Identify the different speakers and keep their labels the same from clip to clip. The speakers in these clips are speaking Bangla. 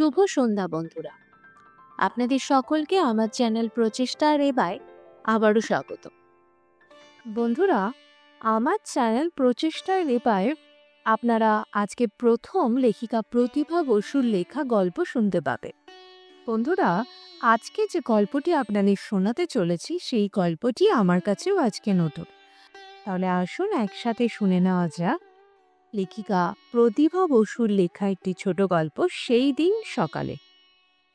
Speaker 1: শুভ সন্ধ্যা বন্ধুরা, আপনাদের সকলকে আমার চ্যানেল প্রচেষ্টা রেবায় আবারও স্বাগত। বন্ধুরা, আমার চ্যানেল প্রচেষ্টা রেবায় আপনারা আজকে প্রথম লেখিকা প্রতিভা বসুর লেখা গল্প শুনতে পাবে। বন্ধুরা, আজকে যে গল্পটি আপনাদের শোনাতে চলেছি সেই গল্পটি আমার কাছেও আজকে নতুন। তাহলে আসুন একসাথে শুনে নেওয়া যাক লেখিকা প্রতিভা বসুর লেখা একটি ছোট গল্প, সেই দিন সকালে।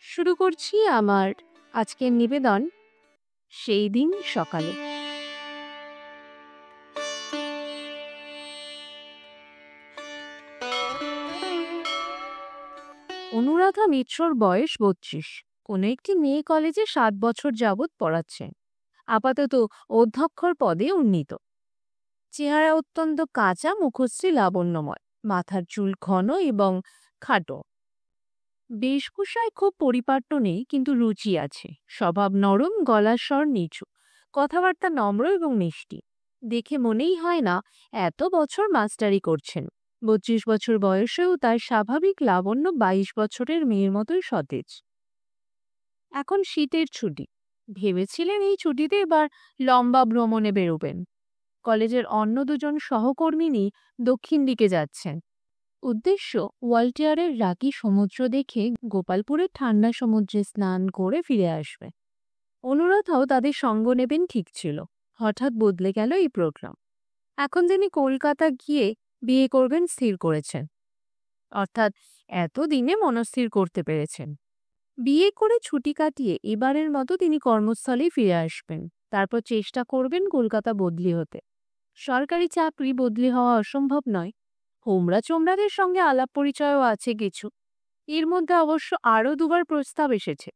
Speaker 1: শুরু করছি আমার আজকের নিবেদন, সেই দিন সকালে। অনুরাধা মিত্রর বয়স 32। কোনো একটি মেয়ে কলেজে 7 বছর যাবৎ পড়াচ্ছেন। আপাতত অধ্যক্ষর পদে উন্নীত। চেহারা অত্যন্ত কাঁচা, মুখশ্রী লাবণ্যময়, মাথার চুল ঘন এবং খাটো। বেশভূষায় খুব পরিপাট্য নেই, কিন্তু রুচি আছে। স্বভাব নরম, গলার স্বর নিচু, কথাবার্তা নম্র এবং মিষ্টি। দেখে মনেই হয় না এত বছর মাস্টারি করছেন। 32 বছর বয়সেও তার স্বাভাবিক লাবণ্য 22 বছরের মেয়ের মতোই সতেজ। এখন শীতের ছুটি। ভেবেছিলেন এই ছুটিতে এবার লম্বা ভ্রমণে বেরোবেন। কলেজের অন্য দুজন সহকর্মিনী দক্ষিণ দিকে যাচ্ছেন। উদ্দেশ্য ওয়াল্টিয়ারের রাকি সমুদ্র দেখে গোপালপুরের ঠান্ডা সমুদ্রে স্নান করে ফিরে আসবে। অনুরাধাও তাদের সঙ্গ নেবেন ঠিক ছিল। হঠাৎ বদলে গেল এই প্রোগ্রাম। এখন তিনি কলকাতা গিয়ে বিয়ে করবেন স্থির করেছেন, অর্থাৎ এতদিনে মনস্থির করতে পেরেছেন। বিয়ে করে ছুটি কাটিয়ে এবারের মতো তিনি কর্মস্থলেই ফিরে আসবেন। তারপর চেষ্টা করবেন কলকাতা বদলি হতে। সরকারি চাকরি বদলি হওয়া অসম্ভব নয়। হোমরা চোমরাদের সঙ্গে আলাপ পরিচয়ও আছে কিছু। এর মধ্যে অবশ্য আরও 2বার প্রস্তাব এসেছে।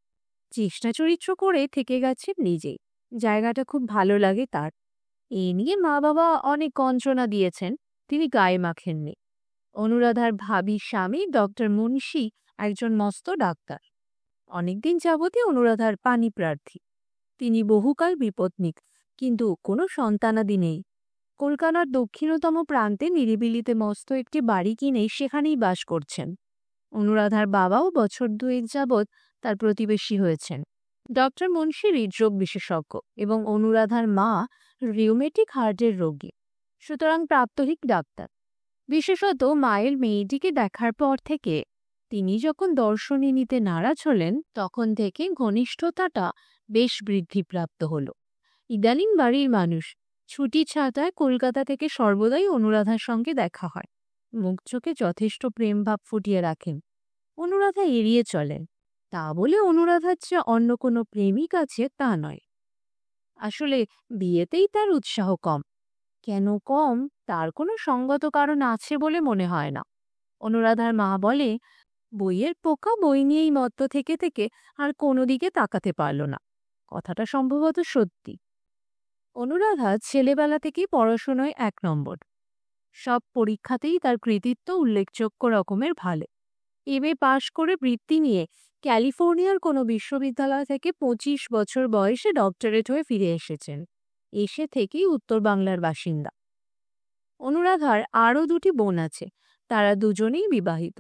Speaker 1: চেষ্টা চরিত্র করে থেকে গেছেন নিজেই। জায়গাটা খুব ভালো লাগে তার। এ নিয়ে মা বাবা অনেক গঞ্জনা দিয়েছেন, তিনি গায়ে মাখেননি। অনুরাধার ভাবি স্বামী ডক্টর মুন্সি একজন মস্ত ডাক্তার। অনেকদিন যাবতই অনুরাধার পানি প্রার্থী। তিনি বহুকাল বিপত্নিক, কিন্তু কোনো সন্তানাদি নেই। কলকাতার দক্ষিণতম প্রান্তে নিরিবিলিতে মস্ত একটি বাড়ি কিনে সেখানেই বাস করছেন। অনুরাধার বাবাও বছর 2 যাবৎ তার প্রতিবেশী হয়েছেন। ডক্টর মুন্সি হৃদরোগ বিশেষজ্ঞ এবং অনুরাধার মা রিউমেটিক হার্টের রোগী, সুতরাং প্রাত্যহিক ডাক্তার। বিশেষত মায়ের মেয়েটিকে দেখার পর থেকে তিনি যখন দর্শনী নিতে নারাজ হলেন, তখন থেকে ঘনিষ্ঠতাটা বেশ বৃদ্ধিপ্রাপ্ত হল। ইদানিং বাড়ির মানুষ ছুটি ছাটায় কলকাতা থেকে সর্বদাই অনুরাধার সঙ্গে দেখা হয়। মুখ চোখে যথেষ্ট প্রেমভাব ফুটিয়ে রাখেন। অনুরাধা এড়িয়ে চলেন। তা বলে অনুরাধার চেয়ে অন্য কোনো প্রেমিক আছে তা নয়। আসলে বিয়েতেই তার উৎসাহ কম। কেন কম তার কোনো সঙ্গত কারণ আছে বলে মনে হয় না। অনুরাধার মা বলে, বইয়ের পোকা বই নিয়েই মত্ত থেকে থেকে আর কোনো দিকে তাকাতে পারল না। কথাটা সম্ভবত সত্যি। অনুরাধা ছেলেবেলা থেকেই পড়াশোনায় 1 নম্বর। সব পরীক্ষাতেই তার কৃতিত্ব উল্লেখযোগ্য রকমের ভালো। এমএ পাশ করে বৃত্তি নিয়ে ক্যালিফোর্নিয়ার কোনো বিশ্ববিদ্যালয় থেকে 25 বছর বয়সে ডক্টরেট হয়ে ফিরে এসেছেন। এসে থেকেই উত্তর বাংলার বাসিন্দা। অনুরাধার আরও 2টি বোন আছে। তারা দুজনেই বিবাহিত,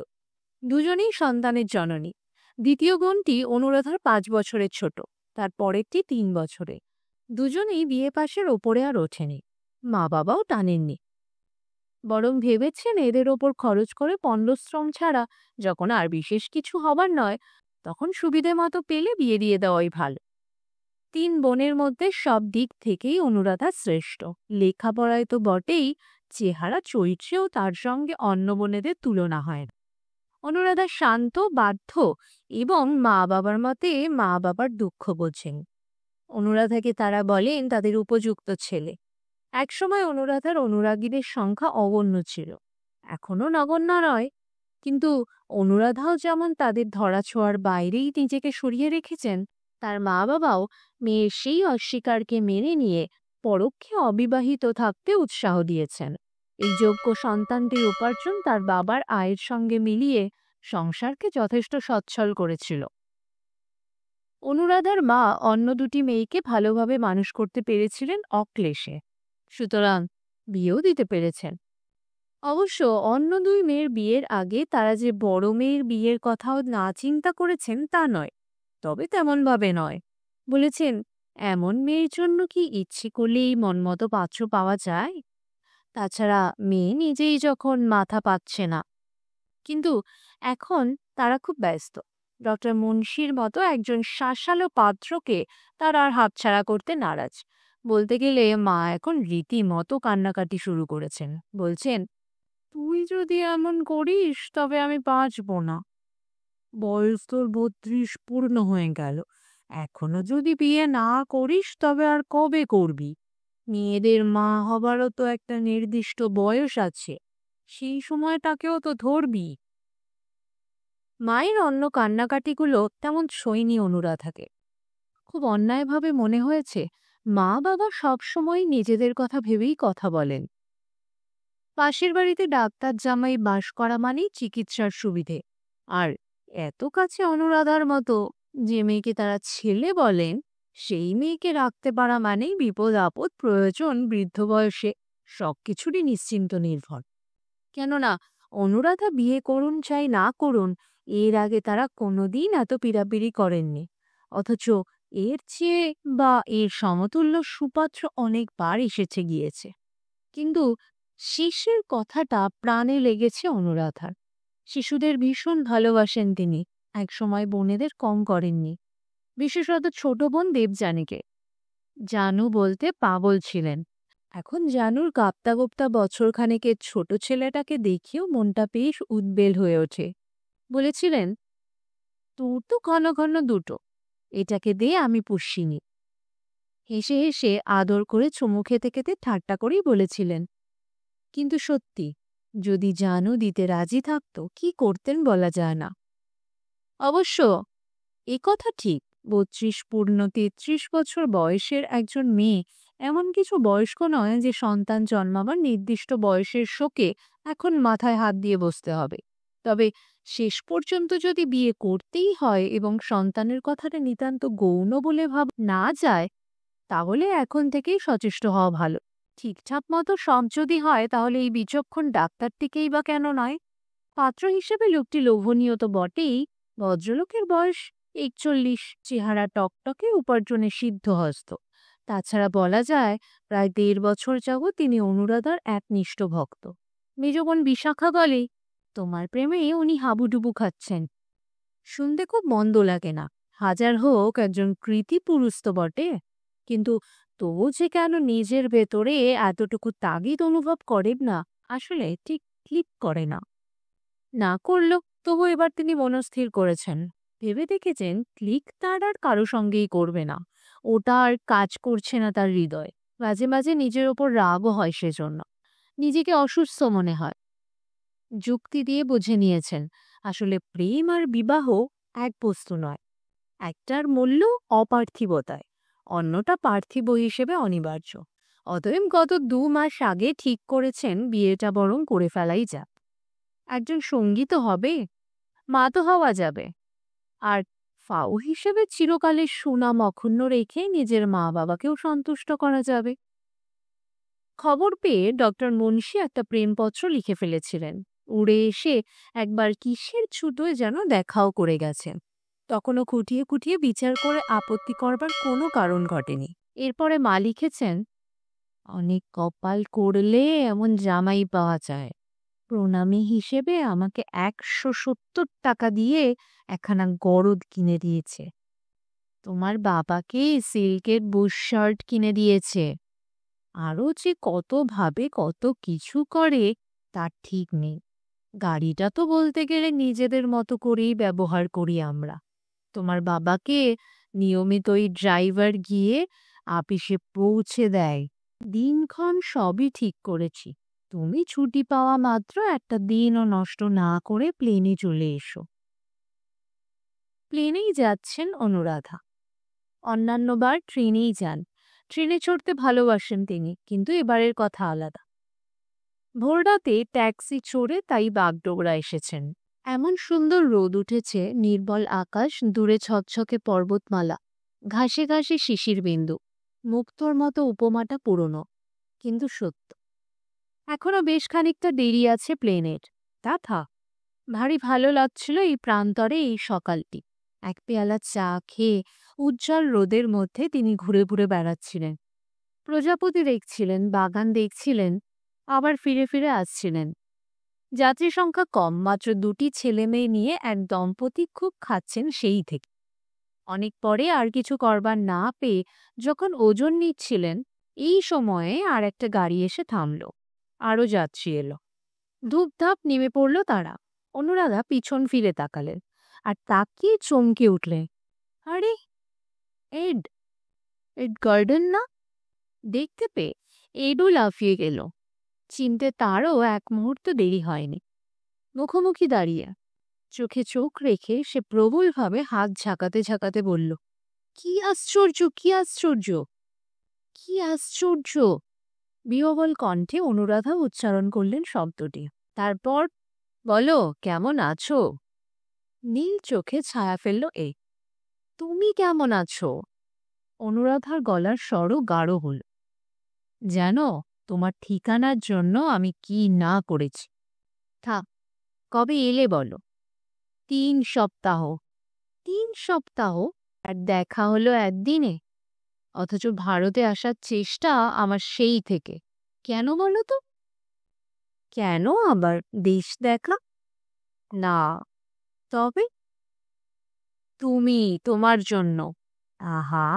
Speaker 1: দুজনেই সন্তানের জননী। দ্বিতীয় বোনটি অনুরাধার 5 বছরের ছোট, তার পরেরটি 3 বছরে। দুজনেই বিয়ে পাশের ওপরে আর ওঠেনি। মা বাবাও টানেননি, বরং ভেবেছেন এদের ওপর খরচ করে পণ্ডশ্রম ছাড়া যখন আর বিশেষ কিছু হবার নয়, তখন সুবিধে মতো পেলে বিয়ে দিয়ে দেওয়াই ভালো। 3 বোনের মধ্যে সব দিক থেকেই অনুরাধা শ্রেষ্ঠ। লেখাপড়ায় তো বটেই, চেহারা চরিত্রেও তার সঙ্গে অন্য বোনেদের তুলনা হয় না। অনুরাধা শান্ত, বাধ্য এবং মা বাবার মতে মা বাবার দুঃখ বোঝেন। অনুরাধাকে তারা বলেন তাদের উপযুক্ত ছেলে। একসময় অনুরাধার অনুরাগীদের সংখ্যা অগণ্য ছিল, এখনো নগণ্য নয়। কিন্তু অনুরাধাও যেমন তাদের ধরাছোঁয়ার বাইরেই নিজেকে সরিয়ে রেখেছেন, তার মা বাবাও মেয়ের সেই অস্বীকারকে মেনে নিয়ে পরোক্ষে অবিবাহিত থাকতে উৎসাহ দিয়েছেন। এই যোগ্য সন্তানটির উপার্জন তার বাবার আয়ের সঙ্গে মিলিয়ে সংসারকে যথেষ্ট সচ্ছল করেছিল। অনুরাধার মা অন্য 2টি মেয়েকে ভালোভাবে মানুষ করতে পেরেছিলেন অক্লেশে, সুতরাং বিয়েও দিতে পেরেছেন। অবশ্য অন্য দুই মেয়ের বিয়ের আগে তারা যে বড় মেয়ের বিয়ের কথাও না চিন্তা করেছেন তা নয়, তবে তেমনভাবে নয়। বলেছেন, এমন মেয়ের জন্য কি ইচ্ছে করলেই মনমতো পাত্র পাওয়া যায়? তাছাড়া মেয়ে নিজেই যখন মাথা পাচ্ছে না। কিন্তু এখন তারা খুব ব্যস্ত। ডক্টর মুন্সির মতো একজন শাসালো পাত্রকে তারা আর হাতছাড়া করতে নারাজ। বলতে গেলে মা এখন রীতিমতো কান্নাকাটি শুরু করেছেন। বলছেন, তুই যদি এমন করিস তবে আমি বাঁচব না। বয়স তোর ৩২ পূর্ণ হয়ে গেল, এখনো যদি বিয়ে না করিস তবে আর কবে করবি? মেয়েদের মা হবারও তো একটা নির্দিষ্ট বয়স আছে, সেই সময়টাকেও তো ধরবি। মায়ের অন্য কান্নাকাটিগুলো তেমন সইনি অনুরাধাকে। খুব অন্যায়ভাবে মনে হয়েছে মা বাবা সবসময় নিজেদের কথা ভেবেই কথা বলেন। পাশের বাড়িতে ডাক্তার জামাই বাস করা মানেই চিকিৎসার সুবিধে, আর এত কাছে অনুরাধার মতো যে মেয়েকে তারা ছেলে বলেন, সেই মেয়েকে রাখতে পারা মানেই বিপদ আপদ প্রয়োজন বৃদ্ধ বয়সে সবকিছুরই নিশ্চিন্ত নির্ভর। কেননা অনুরাধা বিয়ে করুন চাই না করুন, এর আগে তারা কোনোদিন এত পীড়াপিড়ি করেননি। অথচ এর চেয়ে বা এর সমতুল্য সুপাত্র অনেকবার এসেছে গিয়েছে। কিন্তু শিশুর কথাটা প্রাণে লেগেছে অনুরাধার। শিশুদের ভীষণ ভালোবাসেন তিনি, একসময় বোনেদের কম করেননি, বিশেষত ছোট বোন দেবযানীকে। জানু বলতে পাগল ছিলেন। এখন জানুর গাপ্তা গোপ্তা বছরখানেকের ছোট ছেলেটাকে দেখেও মনটা বেশ উদ্বেল হয়ে ওঠে। বলেছিলেন, তোর তো ঘন ঘন দুটো, এটাকে দে, আমি পুষিনি। হেসে হেসে আদর করে চুমু খেতে খেতে ঠাট্টা করেই বলেছিলেন, কিন্তু সত্যি যদি জানু দিতে রাজি থাকত কি করতেন বলা যায় না। অবশ্য কথা ঠিক, ৩২ পূর্ণ ৩৩ বছর বয়সের একজন মেয়ে এমন কিছু বয়স্ক নয় যে সন্তান জন্মাবার নির্দিষ্ট বয়সের শোকে এখন মাথায় হাত দিয়ে বসতে হবে। তবে শেষ পর্যন্ত যদি বিয়ে করতেই হয় এবং সন্তানের কথাটা নিতান্ত গৌণ বলে ভাব না যায়, তাহলে এখন থেকেই সচেষ্ট হওয়া ভালো। ঠিকঠাক মতো সব যদি হয় তাহলে এই বিচক্ষণ ডাক্তারটিকেই বা কেন নয়? পাত্র হিসেবে লোকটি লোভনীয় তো বটেই, ভদ্রলোকের বয়স ৪১, চেহারা টকটকে, উপার্জনে সিদ্ধহস্ত। তাছাড়া বলা যায় প্রায় ১.৫ বছর যাবৎ তিনি অনুরাধার একনিষ্ঠ ভক্ত। মেজবোন বিশাখা বলে, তোমার প্রেমে উনি হাবুডুবু খাচ্ছেন। শুনতে খুব মন্দ লাগে না, হাজার হোক একজন কৃতী পুরুষ তো বটে, কিন্তু তবু যে কেন নিজের ভেতরে এতটুকু তাগিদ অনুভব করেন না, আসলে ঠিক ক্লিক করে না। না করল, তবু এবার তিনি মনস্থির করেছেন, ভেবে দেখেছেন ক্লিক তার আর কারো সঙ্গেই করবে না। ওটা আর কাজ করছে না তার হৃদয়। মাঝে মাঝে নিজের ওপর রাগও হয়, সেজন্য নিজেকে অসুস্থ মনে হয়। যুক্তি দিয়ে বুঝে নিয়েছেন আসলে প্রেম আর বিবাহ এক বস্তু নয়। একটার মূল্য অপার্থিবতায়, অন্যটা পার্থিব হিসেবে অনিবার্য। অতএব গত ২ মাস আগে ঠিক করেছেন বিয়েটা বরং করে ফেলাই যাক। একজন সঙ্গী তো হবে, মা তো হওয়া যাবে, আর ফাও হিসেবে চিরকালের সুনাম অক্ষুণ্ণ রেখে নিজের মা বাবাকেও সন্তুষ্ট করা যাবে। খবর পেয়ে ডক্টর মুন্সি একটা প্রেমপত্র লিখে ফেলেছিলেন। উড়ে এসে একবার কিসের ছুটোয় যেন দেখাও করে গেছেন। তখনও খুঁটিয়ে খুঁটিয়ে বিচার করে আপত্তি করবার কোনো কারণ ঘটেনি। এরপরে মা লিখেছেন, অনেক কপাল করলে এমন জামাই পাওয়া যায়। প্রণামী হিসেবে আমাকে ১৭০ টাকা দিয়ে একখানা গরদ কিনে দিয়েছে। তোমার বাবাকে সিল্কের বুশ শার্ট কিনে দিয়েছে। আরও যে কত ভাবে কত কিছু করে তার ঠিক নেই। গাড়িটা তো বলতে গেলে নিজেদের মতো করেই ব্যবহার করি আমরা। তোমার বাবাকে নিয়মিত ওই ড্রাইভার গিয়ে আপিসে পৌঁছে দেয়। দিনক্ষণ সবই ঠিক করেছি। তুমি ছুটি পাওয়া মাত্র একটা দিনও নষ্ট না করে প্লেনে চলে এসো। প্লেনেই যাচ্ছেন অনুরাধা। অন্যান্যবার ট্রেনেই যান। ট্রেনে চড়তে ভালোবাসেন তিনি, কিন্তু এবারের কথা আলাদা। ভোররাতে ট্যাক্সি চড়ে তাই বাগডোগরা এসেছেন। এমন সুন্দর রোদ উঠেছে, নির্মল আকাশ, দূরে ছকছকে পর্বতমালা, ঘাসে ঘাসে শিশির বিন্দু। মুক্তোর মতো উপমাটা পুরনো, কিন্তু সত্য। এখনো বেশ খানিকটা দেরি আছে প্লেনের। তা থাক, ভারী ভালো লাগছিল এই প্রান্তরে এই সকালটি। এক পেয়ালা চা খেয়ে উজ্জ্বল রোদের মধ্যে তিনি ঘুরে ঘুরে বেড়াচ্ছিলেন, প্রজাপতি দেখছিলেন, বাগান দেখছিলেন, আবার ফিরে ফিরে আসছিলেন। যাত্রী সংখ্যা কম, মাত্র 2টি ছেলে মেয়ে নিয়ে এক দম্পতি খুব খাচ্ছেন সেই থেকে। অনেক পরে আর কিছু করবার না পেয়ে যখন ওজন নিচ্ছিলেন, এই সময়ে আর একটা গাড়ি এসে থামল। আরও যাত্রী এলো। ধূপধাপ নেমে পড়ল তারা। অনুরাধা পিছন ফিরে তাকালেন আর তাকিয়ে চমকে উঠলেন। আরে, এড! এড গার্ডেন না? দেখতে পেয়ে এডও লাফিয়ে গেল। চিনতে তারও এক মুহূর্ত দেরি হয়নি। মুখোমুখি দাঁড়িয়ে চোখে চোখ রেখে সে প্রবলভাবে হাত ঝাঁকাতে ঝাঁকাতে বলল, কি আশ্চর্য, কি আশ্চর্য, কি আশ্চর্য! বিহবল কণ্ঠে অনুরাধা উচ্চারণ করলেন শব্দটি। তারপর, বলো কেমন আছো? নীল চোখে ছায়া ফেলল এ। তুমি কেমন আছো? অনুরাধার গলার স্বরও গাঢ় হল। জানো, তোমার ঠিকানার জন্য আমি কি না করেছি। থাক, কবে এলে বলো? 3 সপ্তাহ। 3 সপ্তাহ? আর দেখা হলো একদিনে? অথচ ভারতে আসার চেষ্টা আমার সেই থেকে। কেন বলো তো? কেন আবার দেশ দেখা? না। তবে? তুমি, তোমার জন্য। আহা,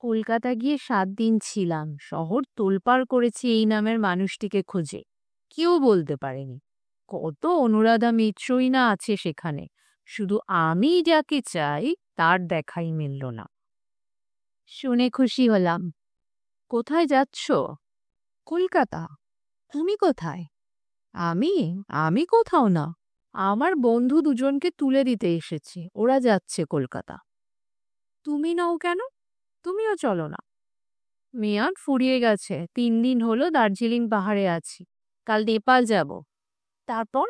Speaker 1: কলকাতা গিয়ে 7 দিন ছিলাম, শহর তোলপাড় করেছি এই নামের মানুষটিকে খুঁজে। কেউ বলতে পারেনি। কত অনুরাধা মিত্রই না আছে সেখানে, শুধু আমি যাকে চাই তার দেখাই মিলল না। শুনে খুশি হলাম। কোথায় যাচ্ছ? কলকাতা। তুমি কোথায়? আমি আমি কোথাও না। আমার বন্ধু দুজনকে তুলে দিতে এসেছি, ওরা যাচ্ছে কলকাতা। তুমি নও কেন? তুমিও চলো না। মেয়াদ ফুরিয়ে গেছে, 3 দিন হলো দার্জিলিং পাহাড়ে আছি, কাল নেপাল যাব। তারপর?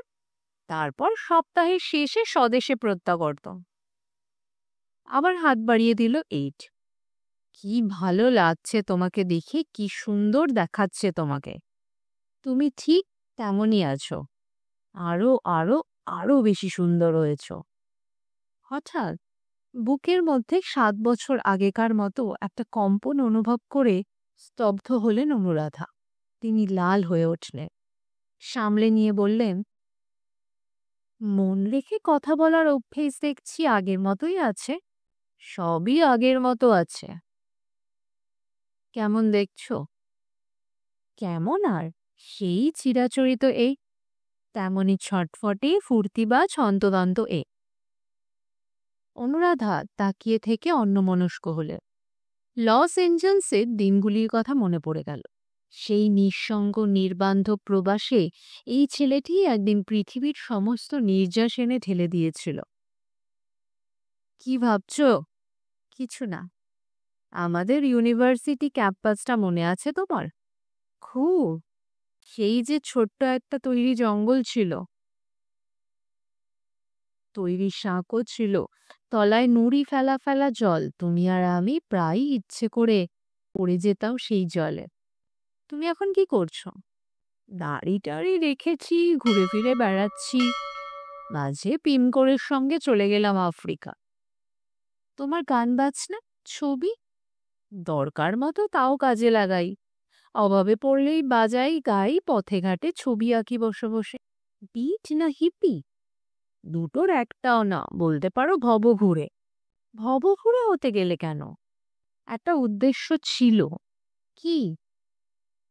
Speaker 1: তারপর সপ্তাহের শেষে স্বদেশে প্রত্যাবর্তন। আবার হাত বাড়িয়ে দিল এইট। কি ভালো লাগছে তোমাকে দেখে, কি সুন্দর দেখাচ্ছে তোমাকে। তুমি ঠিক তেমনই আছো, আরো আরো আরো বেশি সুন্দর হয়েছ। হঠাৎ বুকের মধ্যে 7 বছর আগেকার মতো একটা কম্পন অনুভব করে স্তব্ধ হলেন অনুরাধা। তিনি লাল হয়ে উঠলেন। সামলে নিয়ে বললেন, মন রেখে কথা বলার অভ্যেস দেখছি আগের মতোই আছে। সবই আগের মতো আছে। কেমন দেখছো? কেমন আর, সেই চিরাচরিত এই, তেমনি ছটফটে ফুর্তিবাজ হন্তদন্ত এ। অনুরাধা তাকিয়ে থেকে অন্যমনস্ক হলে। লস এঞ্জেলসের দিনগুলির কথা মনে পড়ে গেল। সেই নিঃসঙ্গ নির্বান্ধব প্রবাসে এই ছেলেটি একদিন পৃথিবীর সমস্ত নির্যাস এনে ঢেলে দিয়েছিল। কি ভাবছ? কিছু না। আমাদের ইউনিভার্সিটি ক্যাম্পাসটা মনে আছে তোমার? খুব। সেই যে ছোট্ট একটা তৈরি জঙ্গল ছিল, তৈরি শাঁকও ছিল, তলায় নুড়ি ফেলা ফেলা জল। তুমি আর আমি প্রায়ই ইচ্ছে করে পড়ে যেতাম সেই জলে। তুমি এখন কি করছো? দাড়ি টাড়ি রেখেছি, ঘুরে ফিরে বেড়াচ্ছি। মাঝে পিমকোরের সঙ্গে চলে গেলাম আফ্রিকা। তোমার গান বাজনা, ছবি? দরকার মতো তাও কাজে লাগাই। অভাবে পড়লেই বাজাই, গাই, পথে ঘাটে ছবি আঁকি বসে বসে। বিট না হিপি? দুটোর একটাও না, বলতে পারো ভবঘুরে। ভবঘুরে হতে গেলে কেন? একটা উদ্দেশ্য ছিল। কি?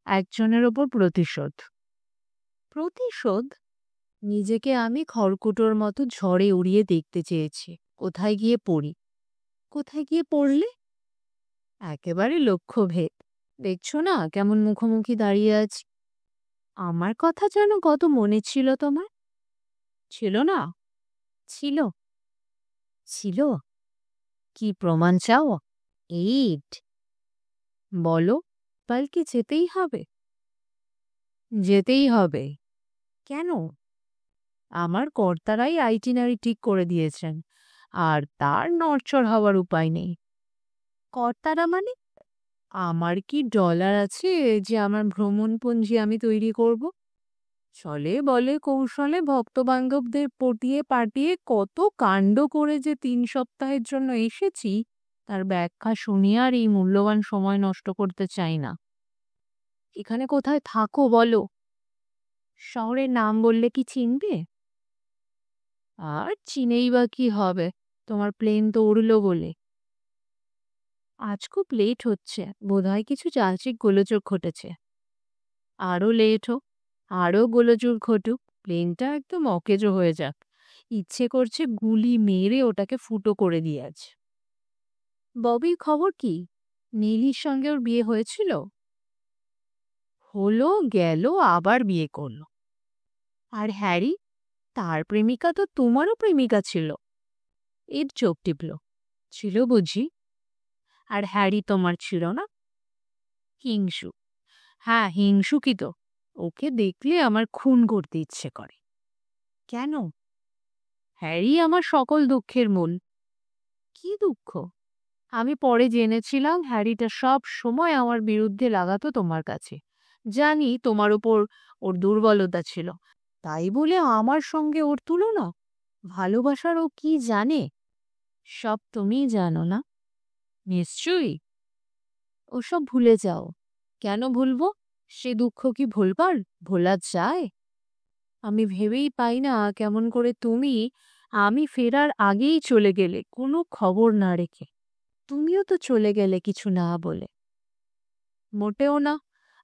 Speaker 1: একজনের ওপর প্রতিশোধ। প্রতিশোধ? নিজেকে আমি খড়কুটোর মতো ঝড়ে উড়িয়ে দেখতে চেয়েছি, কোথায় গিয়ে পড়ি। কোথায় গিয়ে পড়লে? একেবারে লক্ষ্যভেদ। দেখছো না কেমন মুখোমুখি দাঁড়িয়ে আছি। আমার কথা যেন কত মনে ছিল তোমার। ছিল না? ছিল। ছিল? কি প্রমাণ চাও? এইট। বলো। কালকে যেতেই হবে? যেতেই হবে। কেন? আমার কর্তারাই আইটিনারি ঠিক করে দিয়েছেন, আর তার নড়চড় হওয়ার উপায় নেই। কর্তারা মানে? আমার কি ডলার আছে যে আমার ভ্রমণপঞ্জি আমি তৈরি করব? ছলে বলে কৌশলে ভক্তবান্ধবদের পটিয়ে পাঠিয়ে কত কাণ্ড করে যে 3 সপ্তাহের জন্য এসেছি, তার ব্যাখ্যা শুনিয়ে আর এই মূল্যবান সময় নষ্ট করতে চাই না। এখানে কোথায় থাকো বলো? শহরের নাম বললে কি চিনবে? আর চিনেই বা কি হবে, তোমার প্লেন তো উড়লো বলে। আজ খুব লেট হচ্ছে, বোধহয় কিছু যান্ত্রিক গোলযোগ ঘটেছে। আরো লেট হোক, আরো গোলযোগ ঘটুক, প্লেনটা একদম অকেজো হয়ে যাক, ইচ্ছে করছে গুলি মেরে ওটাকে ফুটো করে দিয়ে আজ। ববির খবর কি? নীলির সঙ্গে ওর বিয়ে হয়েছিল? হলো গেল, আবার বিয়ে করলো। আর হ্যারি, তার প্রেমিকা তো তোমারও প্রেমিকা ছিল। এর চোখ টিপল। ছিল বুঝি? আর হ্যারি তোমার ছিল না? হিংসু। হ্যাঁ, হিংসুকই তো। ওকে দেখলে আমার খুন করতে ইচ্ছে করে। কেন? হ্যারি আমার সকল দুঃখের মূল। কি দুঃখ? আমি পরে জেনেছিলাম হ্যারিটা সব সময় আমার বিরুদ্ধে লাগাতো তোমার কাছে। জানি তোমার উপর ওর দুর্বলতা ছিল, তাই বলে আমার সঙ্গে ওর তুলনা? ভালোবাসার ও কি জানে? সব তুমিই জানো না? নিশ্চয়ই। ওসব ভুলে যাও। কেন ভুলবো? সে দুঃখ কি ভুলবার, ভোলা যায়? আমি ভেবেই পাই না কেমন করে তুমি আমি ফেরার আগেই চলে গেলে, কোনো খবর না রেখে। তুমিও তো চলে গেলে কিছু না বলে। মোটেও না।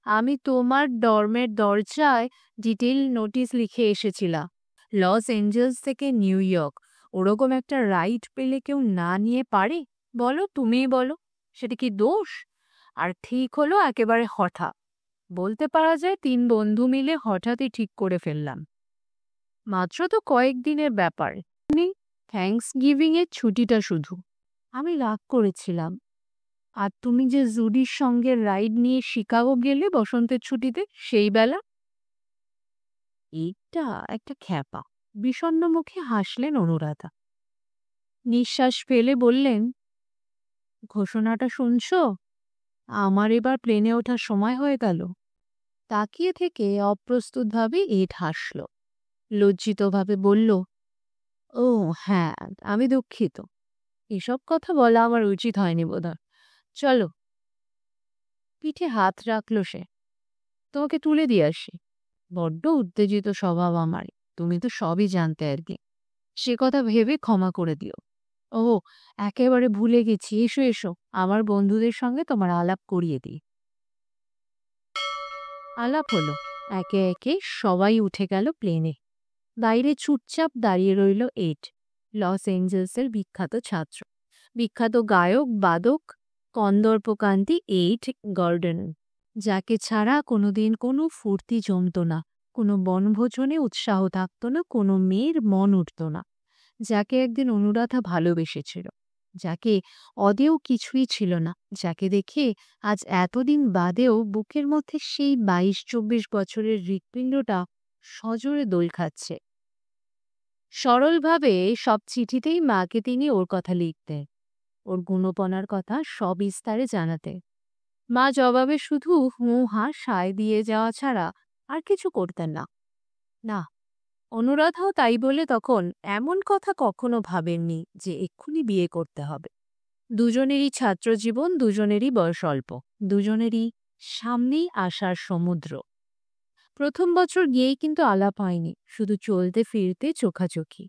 Speaker 1: আমি তোমার ডর্মের দরজায় ডিটেইল নোটিশ লিখে এসেছিলাম। লস এঞ্জেলস থেকে নিউ ইয়র্ক ওরকম একটা রাইড পেলে কেউ না নিয়ে পারে? বলো, তুমিই বলো। সেটা কি দোষ? আর ঠিক হলো একেবারে হঠাৎ। বলতে পারা যায় 3 বন্ধু মিলে হঠাৎই ঠিক করে ফেললাম। মাত্র তো কয়েকদিনের ব্যাপার। থ্যাঙ্কস গিভিং এর ছুটিটা শুধু। আমি রাগ করেছিলাম। আর তুমি যে জুডির সঙ্গে রাইড নিয়ে শিকাগো গেলে বসন্তের ছুটিতে, সেই বেলা? এইটা একটা খ্যাপা। বিষণ্ণ মুখে হাসলেন অনুরাধা। নিঃশ্বাস ফেলে বললেন, ঘোষণাটা শুনছ? আমার এবার প্লেনে ওঠার সময় হয়ে গেল। তাকিয়ে থেকে অপ্রস্তুতভাবে এড হাসল। লজ্জিতভাবে বলল, ও হ্যাঁ, আমি দুঃখিত। এসব কথা বলা আমার উচিত হয়নি বোধহয়। চলো। পিঠে হাত রাখল সে। তোমাকে তুলে দিয়ে আসি। বড্ড উত্তেজিত স্বভাব আমার, তুমি তো সবই জানতে আর কি। সে কথা ভেবে ক্ষমা করে দিও। ও, একেবারে ভুলে গেছি, এসো এসো, আমার বন্ধুদের সঙ্গে তোমার আলাপ করিয়ে দিই। আলাপ হলো। একে একে সবাই উঠে গেল প্লেনে। বাইরে চুপচাপ দাঁড়িয়ে রইল এড, লস এঞ্জেলসের বিখ্যাত ছাত্র, বিখ্যাত গায়ক বাদক, কন্দর্পকান্তি এইড গর্ডন, যাকে ছাড়া কোনোদিন কোনো ফুর্তি জমত না, কোনো বনভোজনে উৎসাহ থাকত না, কোনো মেয়ের মন উঠত না, যাকে একদিন অনুরাধা ভালোবেসেছিল, যাকে অদেও কিছুই ছিল না, যাকে দেখে আজ এতদিন বাদেও বুকের মধ্যে সেই 22-24 বছরের হৃৎপিণ্ডটা সজোরে দোল খাচ্ছে। সরলভাবে সব চিঠিতেই মাকে তিনি ওর কথা লিখতেন, ওর গুণপনার কথা সবিস্তারে জানাতে। মা জবাবে শুধু হুঁ হাঁ সায় দিয়ে যাওয়া ছাড়া আর কিছু করতেন না। না, অনুরাধাও তাই বলে তখন এমন কথা কখনো ভাবেননি যে এক্ষুনি বিয়ে করতে হবে। দুজনেরই ছাত্রজীবন, দুজনেরই বয়স অল্প, দুজনেরই সামনেই আসার সমুদ্র। প্রথম বছর গিয়েই কিন্তু আলাপ হয়নি, শুধু চলতে ফিরতে চোখাচোখি।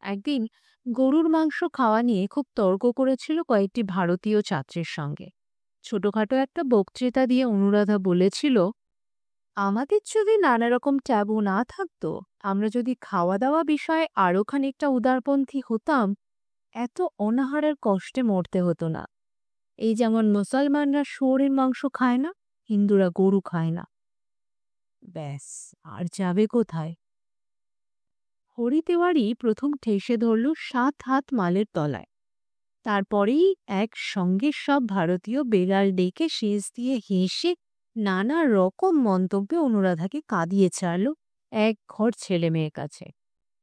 Speaker 1: একদিন গরুর মাংস খাওয়া নিয়ে খুব তর্ক করেছিল কয়েকটি ভারতীয় ছাত্রের সঙ্গে। ছোটখাটো একটা বক্তৃতা দিয়ে অনুরাধা বলেছিল, আমাদের যদি নানা রকম ট্যাবু না থাকতো, আমরা যদি খাওয়া দাওয়া বিষয়ে আরও খানিকটা উদারপন্থী হতাম, এত অনাহারের কষ্টে মরতে হতো না। এই যেমন মুসলমানরা শুয়োরের মাংস খায় না, হিন্দুরা গরু খায় না। ব্যাস, আর যাবে কোথায়? হরি তেওয়ারি প্রথম ঠেসে ধরল 7 হাত মালের তলায়। তারপরেই একসঙ্গে সব ভারতীয় বেগাল ডেকে শেষ দিয়ে হেসে নানা রকম মন্তব্যে অনুরাধাকে কাঁদিয়ে ছাড়ল এক ঘর ছেলে মেয়ের কাছে।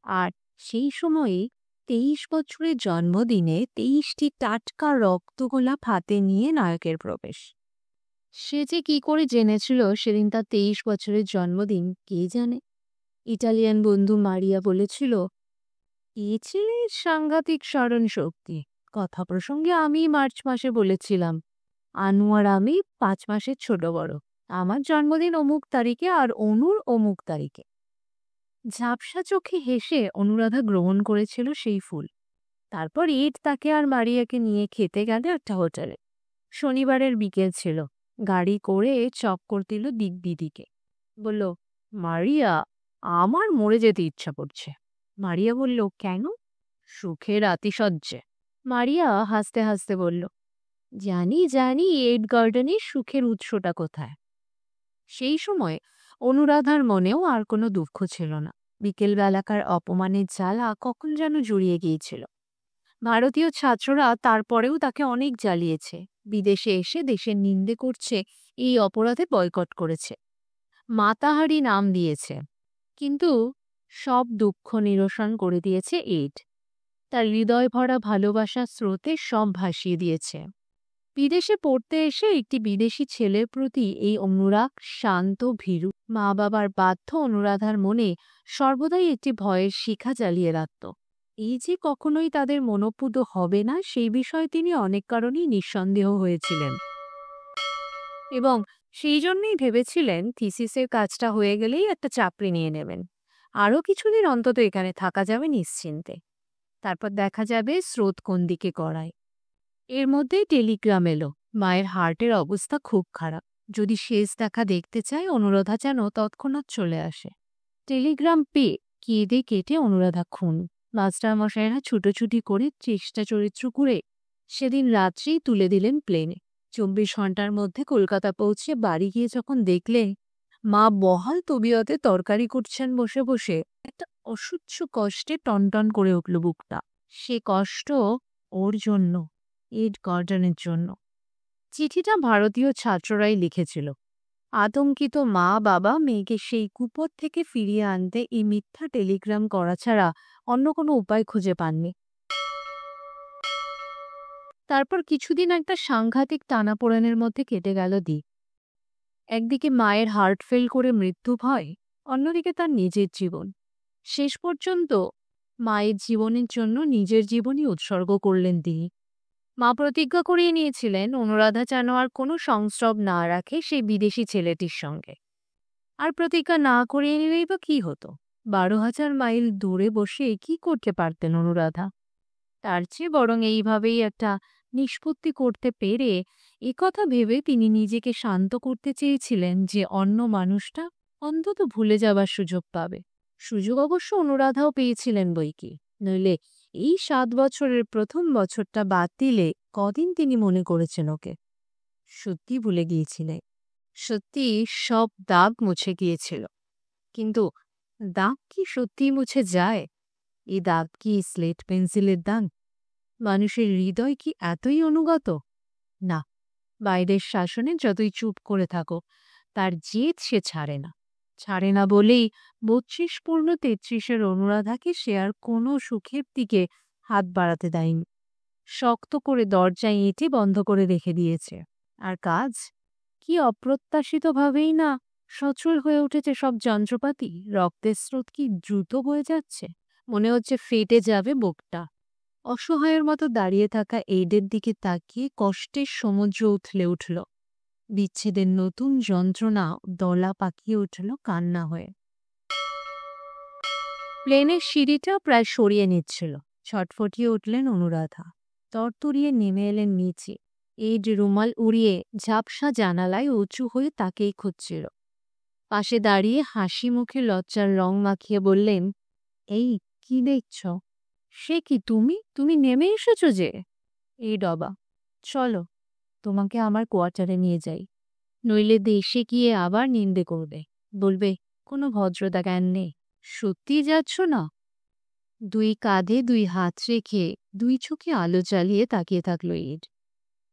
Speaker 1: আর সেই সময়েই 23 বছরের জন্মদিনে 23টি টাটকা রক্তগোলাপ হাতে নিয়ে নায়কের প্রবেশ। সে যে কি করে জেনেছিল সেদিন তার 23 বছরের জন্মদিন কে জানে। ইটালিয়ান বন্ধু মারিয়া বলেছিল, এ ছেলের সাংঘাতিক স্মরণ শক্তি। কথা প্রসঙ্গে আমি মার্চ মাসে বলেছিলাম, আনু আর আমি 5 মাসের ছোট বড়। আমার জন্মদিন অমুক তারিখে আর অনুর অমুক তারিখে। ঝাপসা চোখে হেসে অনুরাধা গ্রহণ করেছিল সেই ফুল। তারপর ইট তাকে আর মারিয়াকে নিয়ে খেতে গেল একটা হোটেলে। শনিবারের বিকেল ছিল। গাড়ি করে চক্কর দিল দিদিকে। বলল, মারিয়া, আমার মরে যেতে ইচ্ছা করছে। মারিয়া বলল, কেন? সুখের আতিশয্যে। মারিয়া হাসতে হাসতে বলল, জানি জানি এড গার্ডেনের সুখের উৎসটা কোথায়। সেই সময় অনুরাধার মনেও আর কোনো দুঃখ ছিল না। বিকেলবেলাকার অপমানের জ্বালা কখন যেন জুড়িয়ে গিয়েছিল। ভারতীয় ছাত্ররা তারপরেও তাকে অনেক জ্বালিয়েছে। বিদেশে এসে দেশের নিন্দে করছে, এই অপরাধে বয়কট করেছে, মাতাহারি নাম দিয়েছে। কিন্তু সব দুঃখ নিরসন করে দিয়েছে এড। তার হৃদয় ভরা ভালোবাসার স্রোতে সব ভাসিয়ে দিয়েছে। বিদেশে পড়তে এসে একটি বিদেশি ছেলের প্রতি এই অনুরাগ শান্ত ভীরু। মা বাবার বাধ্য অনুরাধার মনে সর্বদাই একটি ভয়ের শিখা জ্বালিয়ে রাখত। এই যে কখনোই তাদের মনোপুত হবে না, সেই বিষয়ে তিনি অনেক কারণেই নিঃসন্দেহ হয়েছিলেন এবং সেই জন্যই ভেবেছিলেন থিসিসের কাজটা হয়ে গেলেই একটা চাকরি নিয়ে নেবেন। আরও কিছুদিন অন্তত এখানে থাকা যাবে নিশ্চিন্তে। তারপর দেখা যাবে স্রোত কোন দিকে গড়ায়। এর মধ্যেই টেলিগ্রাম এলো, মায়ের হার্টের অবস্থা খুব খারাপ। যদি শেষ দেখা দেখতে চায় অনুরাধা যেন তৎক্ষণাৎ চলে আসে। টেলিগ্রাম পেয়ে কেঁদে কেটে অনুরাধা খুন। মাস্টারমশাইরা ছুটোছুটি করে চেষ্টা চরিত্র করে সেদিন রাত্রেই তুলে দিলেন প্লেনে। 24 ঘন্টার মধ্যে কলকাতা পৌঁছে বাড়ি গিয়ে যখন দেখলে মা বহাল তবিয়তে তরকারি করছেন বসে বসে, একটা অসহ্য কষ্টে টনটন করে উঠল বুকটা। সে কষ্ট ওর জন্য, এড গর্ডনের জন্য। চিঠিটা ভারতীয় ছাত্ররাই লিখেছিল। আতঙ্কিত মা বাবা মেয়েকে সেই কুপথ থেকে ফিরিয়ে আনতে এই মিথ্যা টেলিগ্রাম করা ছাড়া অন্য কোনো উপায় খুঁজে পাননি। তারপর কিছুদিন একটা সাংঘাতিক টানাপোড়েনের মধ্যে কেটে গেল দিক। একদিকে মায়ের হার্ট ফেল করে মৃত্যু ভয়, অন্যদিকে তার নিজের জীবন। শেষ পর্যন্ত মায়ের জীবনের জন্য নিজের জীবনই উৎসর্গ করলেন তিনি। মা প্রতিজ্ঞা করিয়ে নিয়েছিলেন অনুরাধা যেন আর কোনো সংস্রব না রাখে সেই বিদেশি ছেলেটির সঙ্গে। আর প্রতিজ্ঞা না করিয়ে নিলেই বা কি হতো? 12,000 মাইল দূরে বসে কি করতে পারতেন অনুরাধা? তার চেয়ে বরং এইভাবেই একটা নিষ্পত্তি করতে পেরে একথা ভেবে তিনি নিজেকে শান্ত করতে চেয়েছিলেন যে অন্য মানুষটা অন্তত ভুলে যাবার সুযোগ পাবে। সুযোগ অবশ্য অনুরাধাও পেয়েছিলেন বইকি, নইলে এই 7 বছরের প্রথম বছরটা বাদ দিলে কদিন তিনি মনে করেছেন ওকে। সত্যি ভুলে গিয়েছিলেন, সত্যি সব দাগ মুছে গিয়েছিল। কিন্তু দাগ কি সত্যি মুছে যায়? এই দাগ কি স্লেট পেন্সিলের দাগ? মানুষের হৃদয় কি এতই অনুগত? না, বাইরের শাসনে যতই চুপ করে থাকো, তার জেদ সে ছাড়ে না। ছাড়ে না বলেই 32 পূর্ণ 33-এর অনুরাধাকে সে আর কোনো সুখের দিকে হাত বাড়াতে দেয়নি। শক্ত করে দরজায় এঁটে বন্ধ করে রেখে দিয়েছে। আর কাজ কি অপ্রত্যাশিতভাবেই না সচল হয়ে উঠেছে সব যন্ত্রপাতি। রক্তের স্রোত কি দ্রুত বয়ে যাচ্ছে, মনে হচ্ছে ফেটে যাবে বুকটা। অসহায়ের মতো দাঁড়িয়ে থাকা এইডের দিকে তাকিয়ে কষ্টের সমুদ্র উথলে উঠল। বিচ্ছেদের নতুন যন্ত্রণা দলা পাকিয়ে উঠল কান্না হয়ে। প্লেনের সিঁড়িটা প্রায় সরিয়ে নিচ্ছিল। ছটফটিয়ে উঠলেন অনুরাধা। তরতরিয়ে নেমে এলেন নিচে। এইড রুমাল উড়িয়ে ঝাপসা জানালায় উঁচু হয়ে তাকেই খুঁজছিল। পাশে দাঁড়িয়ে হাসি মুখে লজ্জার রং মাখিয়ে বললেন, এই কি দেখছ? সে কি তুমি? তুমি নেমে এসেছো যে? এই ডবা, চলো তোমাকে আমার কোয়ার্টারে নিয়ে যাই, নইলে দেশে গিয়ে আবার নিন্দে করবে, বলবে কোনো ভদ্রতা জ্ঞান নেই। সত্যি যাচ্ছ না? 2 কাঁধে 2 হাত রেখে 2 চোখে আলো জ্বালিয়ে তাকিয়ে থাকল ইড।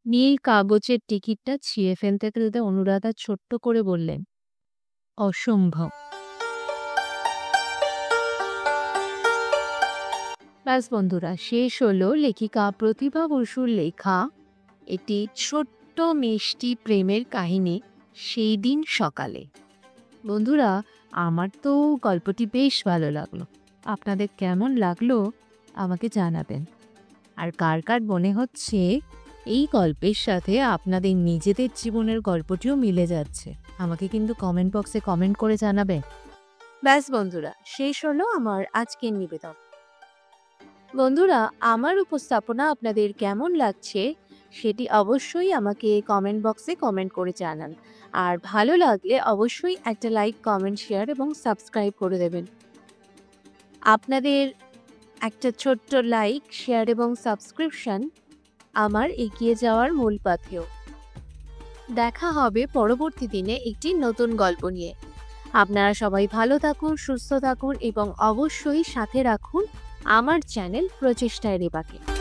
Speaker 1: নীল কাগজের টিকিটটা ছিঁড়ে ফেলতে ফেলতে অনুরাধা ছোট্ট করে বললেন, অসম্ভব। ব্যাস বন্ধুরা, শেষ হলো লেখিকা প্রতিভা বসুর লেখা একটি ছোট্ট মিষ্টি প্রেমের কাহিনী, সেই দিন সকালে। বন্ধুরা, আমার তো গল্পটি বেশ ভালো লাগলো। আপনাদের কেমন লাগলো আমাকে জানাবেন। আর কার কার মনে হচ্ছে এই গল্পের সাথে আপনাদের নিজেদের জীবনের গল্পটিও মিলে যাচ্ছে, আমাকে কিন্তু কমেন্ট বক্সে কমেন্ট করে জানাবেন। ব্যাস বন্ধুরা, শেষ হলো আমার আজকের নিবেদন। বন্ধুরা, আমার উপস্থাপনা আপনাদের কেমন লাগছে সেটি অবশ্যই আমাকে কমেন্ট বক্সে কমেন্ট করে জানান। আর ভালো লাগলে অবশ্যই একটা লাইক, কমেন্ট, শেয়ার এবং সাবস্ক্রাইব করে দেবেন। আপনাদের একটা ছোট্ট লাইক, শেয়ার এবং সাবস্ক্রিপশন আমার এগিয়ে যাওয়ার মূল পাথেয়। দেখা হবে পরবর্তী দিনে একটি নতুন গল্প নিয়ে। আপনারা সবাই ভালো থাকুন, সুস্থ থাকুন এবং অবশ্যই সাথে রাখুন আমার চ্যানেল প্রচেষ্টায় রেবাকে।